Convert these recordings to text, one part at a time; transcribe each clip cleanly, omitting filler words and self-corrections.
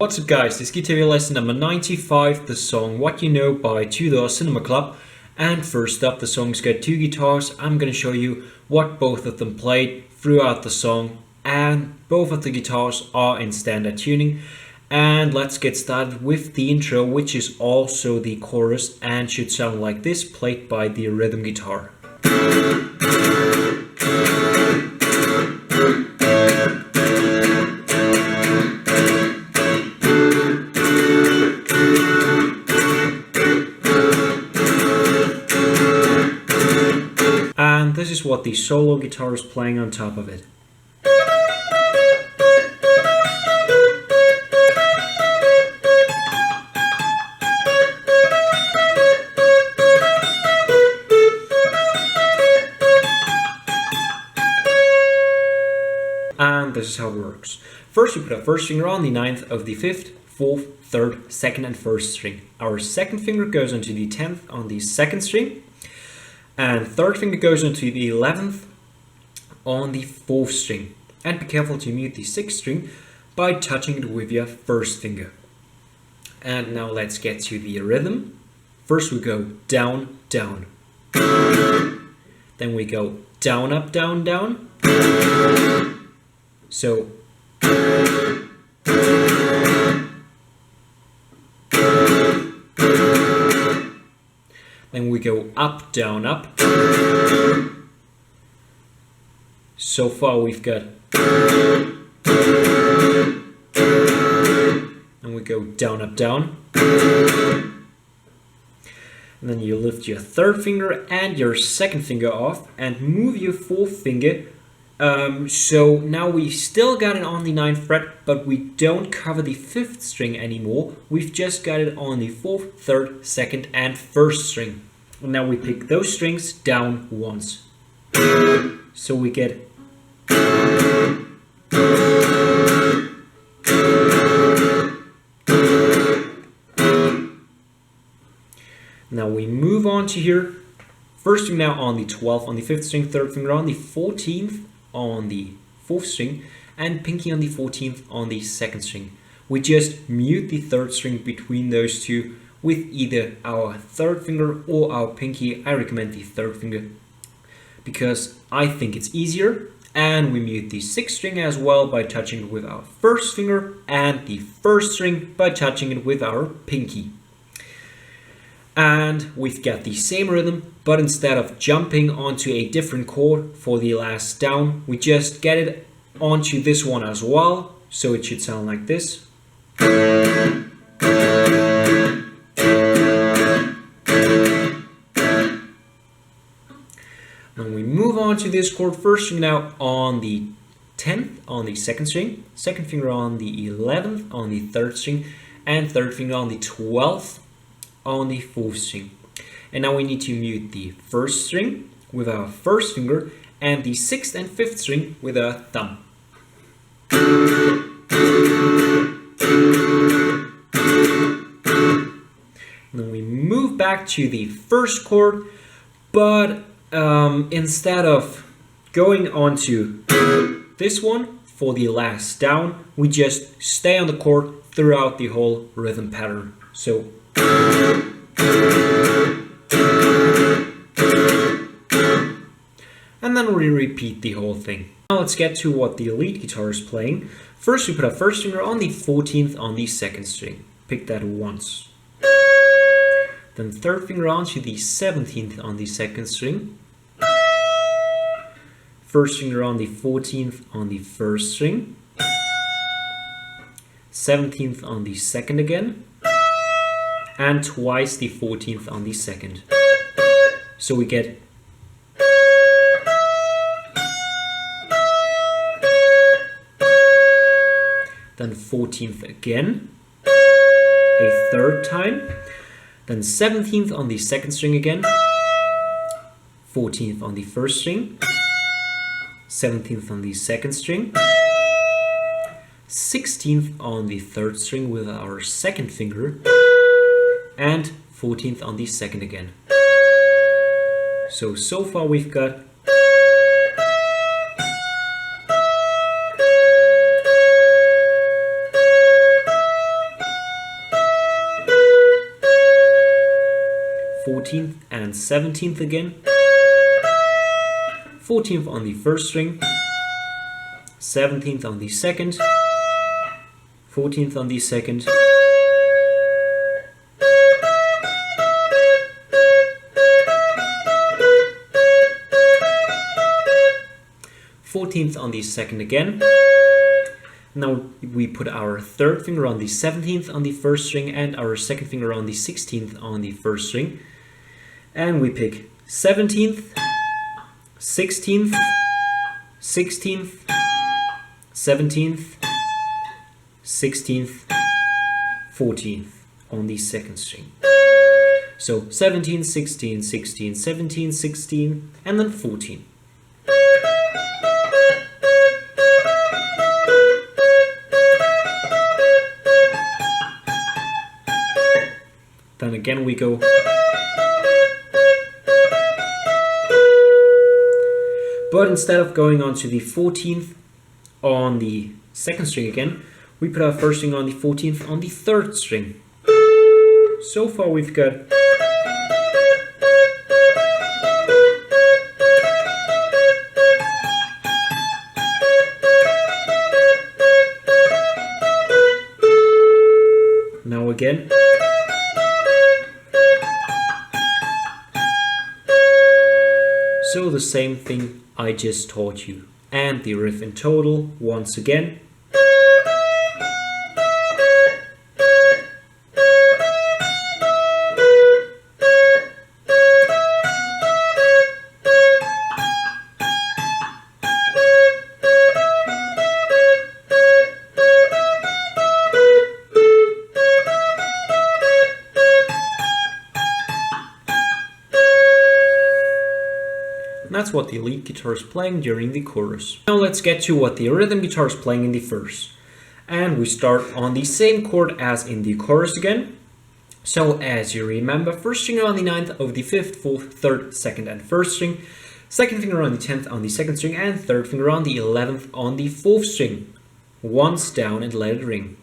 What's up guys, this is guitar lesson number 95, the song What You Know by Two Door Cinema Club. And first up, the song's got two guitars. I'm gonna show you what both of them played throughout the song, and both of the guitars are in standard tuning. And let's get started with the intro, which is also the chorus and should sound like this, played by the rhythm guitar. And this is what the solo guitar is playing on top of it. And this is how it works. First we put our first finger on the 9th of the 5th, 4th, 3rd, 2nd and 1st string. Our second finger goes onto the 10th on the 2nd string. And third finger goes into the 11th on the 4th string. And be careful to mute the 6th string by touching it with your first finger. And now let's get to the rhythm. First we go down, down. Then we go down, up, down, down. So then we go up, down, up. So far we've got, and we go down, up, down. And then you lift your third finger and your second finger off and move your fourth finger. So now we still got it on the 9th fret, but we don't cover the 5th string anymore. We've just got it on the 4th, 3rd, 2nd and 1st string. And now we pick those strings down once. So we get now we move on to here. First string now on the 12th on the 5th string, third finger on the 14th on the 4th string, and pinky on the 14th on the 2nd string. We just mute the 3rd string between those two with either our 3rd finger or our pinky. I recommend the 3rd finger because I think it's easier. And we mute the 6th string as well by touching it with our 1st finger, and the 1st string by touching it with our pinky. And we've got the same rhythm, but instead of jumping onto a different chord for the last down, we just get it onto this one as well. So it should sound like this. And we move on to this chord, first string now on the 10th on the 2nd string, second finger on the 11th on the 3rd string, and third finger on the 12th on the 4th string. And now we need to mute the 1st string with our 1st finger and the 6th and 5th string with our thumb. And then we move back to the 1st chord, but instead of going on to this one for the last down, we just stay on the chord throughout the whole rhythm pattern. So and then we repeat the whole thing. Now let's get to what the lead guitar is playing. First we put our first finger on the 14th on the 2nd string. Pick that once. Then third finger onto the 17th on the 2nd string. First finger on the 14th on the 1st string. 17th on the 2nd again. And twice the 14th on the 2nd. So we get then 14th again, a third time, then 17th on the 2nd string again, 14th on the 1st string, 17th on the 2nd string, 16th on the 3rd string with our 2nd finger, and 14th on the 2nd again. So far we've got 14th and 17th again, 14th on the first string, 17th on the second, 14th on the second, 14th on the second again. Now we put our third finger on the 17th on the first string and our second finger on the 16th on the first string. And we pick 17th, 16th, 16th, 17th, 16th, 14th on the second string. So 17, 16, 16, 17, 16, and then 14. Then again we go. But instead of going on to the 14th on the second string again, we put our first string on the 14th on the third string. So far we've got now again. So the same thing I just taught you, and the riff in total once again. That's what the lead guitar is playing during the chorus. Now let's get to what the rhythm guitar is playing in the verse. And we start on the same chord as in the chorus again. So as you remember, first string on the 9th of the 5th, 4th, 3rd, 2nd and 1st string, second finger on the 10th on the 2nd string, and third finger on the 11th on the 4th string. Once down and let it ring.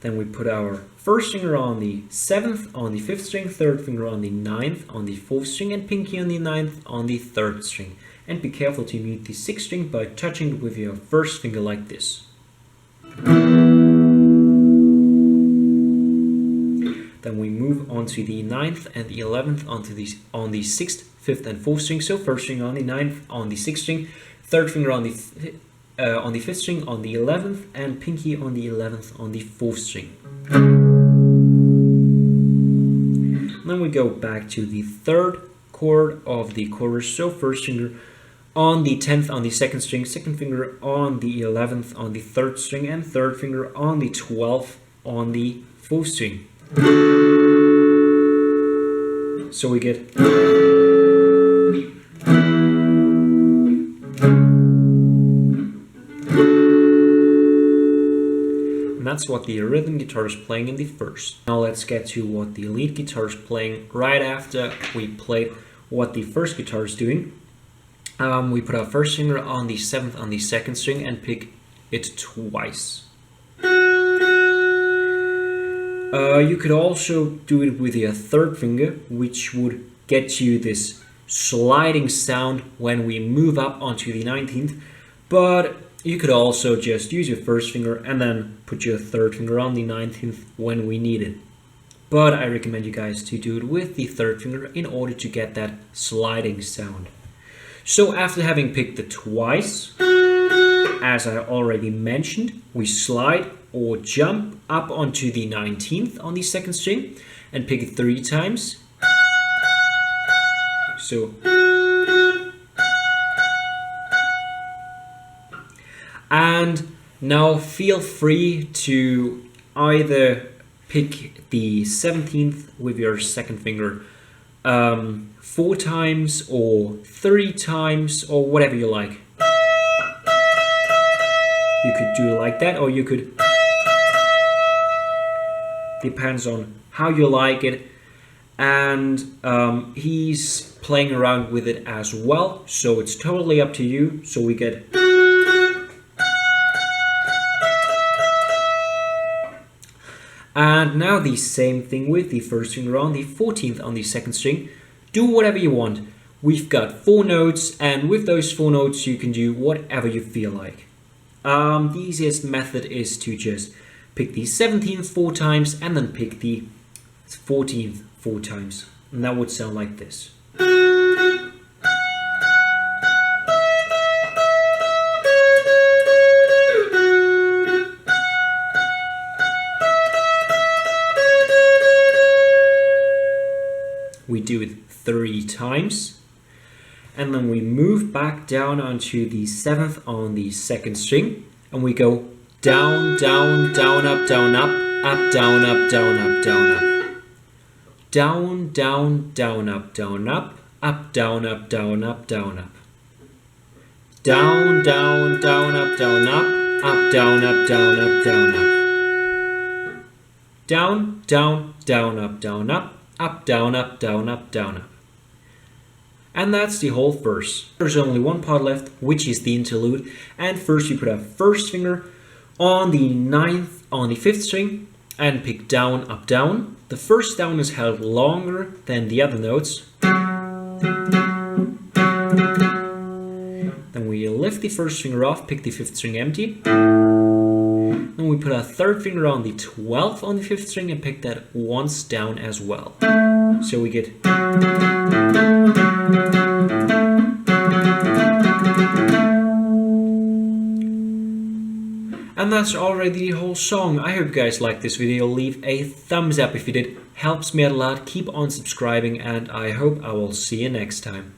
Then we put our first finger on the 7th on the 5th string, third finger on the 9th on the 4th string, and pinky on the 9th on the 3rd string. And be careful to mute the 6th string by touching it with your first finger like this. Then we move on to the 9th and the 11th on the 6th, 5th and 4th string. So first string on the 9th on the 6th string, third finger on the 5th string on the 11th, and pinky on the 11th on the 4th string. Then we go back to the third chord of the chorus. So first finger on the 10th on the 2nd string, second finger on the 11th on the 3rd string, and third finger on the 12th on the 4th string. So we get that's what the rhythm guitar is playing in the verse. Now let's get to what the lead guitar is playing right after we played what the first guitar is doing. We put our first finger on the 7th on the 2nd string and pick it twice. You could also do it with your third finger, which would get you this sliding sound when we move up onto the 19th, but you could also just use your first finger and then put your third finger on the 19th when we need it. But I recommend you guys to do it with the third finger in order to get that sliding sound. So after having picked it twice, as I already mentioned, we slide or jump up onto the 19th on the 2nd string and pick it 3 times. So and now feel free to either pick the 17th with your second finger 4 times or 3 times or whatever you like. You could do it like that, or you could, depends on how you like it. And he's playing around with it as well, so it's totally up to you. So we get And now the same thing with the first finger on the 14th on the second string. Do whatever you want. We've got 4 notes, and with those 4 notes you can do whatever you feel like. The easiest method is to just pick the 17th 4 times and then pick the 14th 4 times. And that would sound like this. We do it 3 times, and then we move back down onto the 7th on the second string, and we go down, down, down, up, down, up, up, down, up, down, up, down, up. Down, down, down, up, down, up, up, down, up, down, up, down, up. Down, down, down, up, down, up, down, up, down, up, down, up. Down, down, down, up, down, up, down, up, down, up, down, up. And that's the whole verse. There's only one part left, which is the interlude. And first you put a first finger on the 9th on the 5th string and pick down, up, down. The first down is held longer than the other notes. Then we lift the first finger off, pick the 5th string empty. Then we put a third finger on the 12th on the 5th string and pick that once down as well. So we get. And that's already the whole song. I hope you guys liked this video. Leave a thumbs up if you did. Helps me out a lot. Keep on subscribing, and I hope I will see you next time.